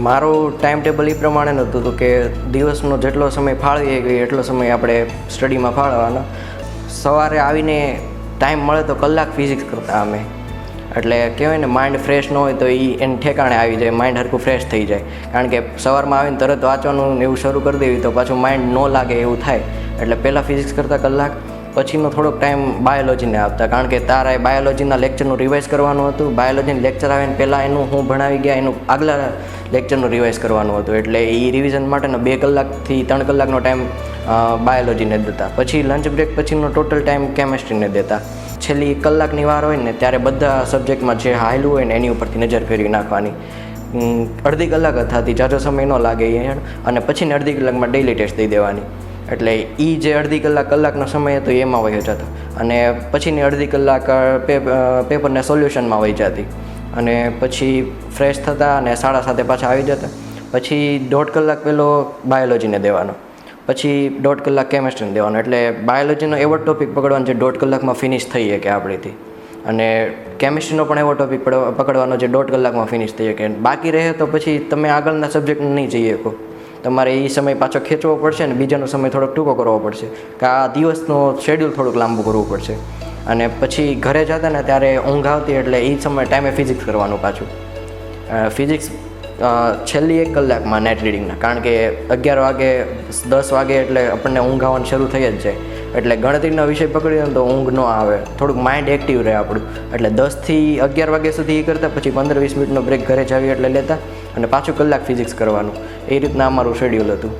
મારું time table એ પ્રમાણે નહોતું હતું કે દિવસનો જેટલો સમય ફાળવીએ ગઈ એટલો સમય આપણે સ્ટડીમાં ફાળવવાનો. સવારે આવીને ટાઈમ મળે તો કલાક ફિઝિક્સ કરતા અમે, એટલે કહેવાય ને માઇન્ડ ફ્રેશ ન હોય તો એ એને ઠેકાણે આવી જાય, માઇન્ડ હરખું ફ્રેશ થઈ જાય. કારણ કે સવારમાં આવીને તરત વાંચવાનું એવું શરૂ કરી દેવી તો પાછું માઇન્ડ ન લાગે એવું થાય. એટલે પહેલાં ફિઝિક્સ કરતાં કલાક, પછીનો થોડોક ટાઈમ બાયોલોજીને આપતા, કારણ કે તારે બાયોલોજીના લેક્ચરનું રિવાઇઝ કરવાનું હતું. બાયોલોજીનું લેક્ચર આવે ને પહેલાં એનું હું ભણાવી ગયા એનું આગલા લેક્ચરનું રિવાઇઝ કરવાનું હતું. એટલે એ રિવિઝન માટેનો 2 કલાકથી 3 કલાકનો ટાઈમ બાયોલોજીને દેતા. પછી લંચ બ્રેક પછીનો ટોટલ ટાઈમ કેમેસ્ટ્રીને દેતા. છેલ્લી 1 કલાકની વાર હોય ને ત્યારે બધા સબ્જેક્ટમાં જે હાયલું હોય ને એની ઉપરથી નજર ફેરવી નાખવાની. અડધી કલાક થતી, જાજો સમય ન લાગે એ, અને પછીને અડધી કલાકમાં ડેઇલી ટેસ્ટ દઈ દેવાની. એટલે એ જે અડધી કલાકનો સમય હતો એમાં વહી જતો, અને પછીની અડધી કલાક પેપરને સોલ્યુશનમાં વહી જતી. અને પછી ફ્રેશ થતા અને 7:30 પાછા આવી જતા. પછી 1.5 કલાક પહેલો બાયોલોજીને દેવાનો, પછી 1.5 કલાક કેમેસ્ટ્રીને દેવાનો. એટલે બાયોલોજીનો એવો ટોપિક પકડવાનો જે 1.5 કલાકમાં ફિનિશ થઈ શકે આપણીથી, અને કેમિસ્ટ્રીનો પણ એવો ટોપિક પકડવાનો જે 1.5 કલાકમાં ફિનિશ થઈ શકે. બાકી રહે તો પછી તમે આગળના સબ્જેક્ટ નહીં જઈ શકો, તમારે એ સમય પાછો ખેંચવો પડશે ને બીજાનો સમય થોડોક ટૂંકો કરવો પડશે, કે આ દિવસનો શેડ્યુલ થોડુંક લાંબુ કરવું પડશે. અને પછી ઘરે જતા ને ત્યારે ઊંઘ આવતી, એટલે એ સમય ટાઈમે ફિઝિક્સ કરવાનું પાછું. ફિઝિક્સ છેલ્લી 1 કલાકમાં નેટ રીડિંગના, કારણ કે 11 વાગે 10 વાગે એટલે આપણને ઊંઘ આવવાનું શરૂ થઈ જ જાય. એટલે ગણતરીનો વિષય પકડી દો તો ઊંઘ ન આવે, થોડુંક માઇન્ડ એક્ટિવ રહે આપણું. એટલે 10 થી 11 વાગ્યા સુધી એ કરતાં, પછી 15-20 મિનિટનો બ્રેક ઘરે જાવી એટલે લેતા, અને પાછું કલાક ફિઝિક્સ કરવાનું. એ રીતના અમારું શેડ્યુલ હતું.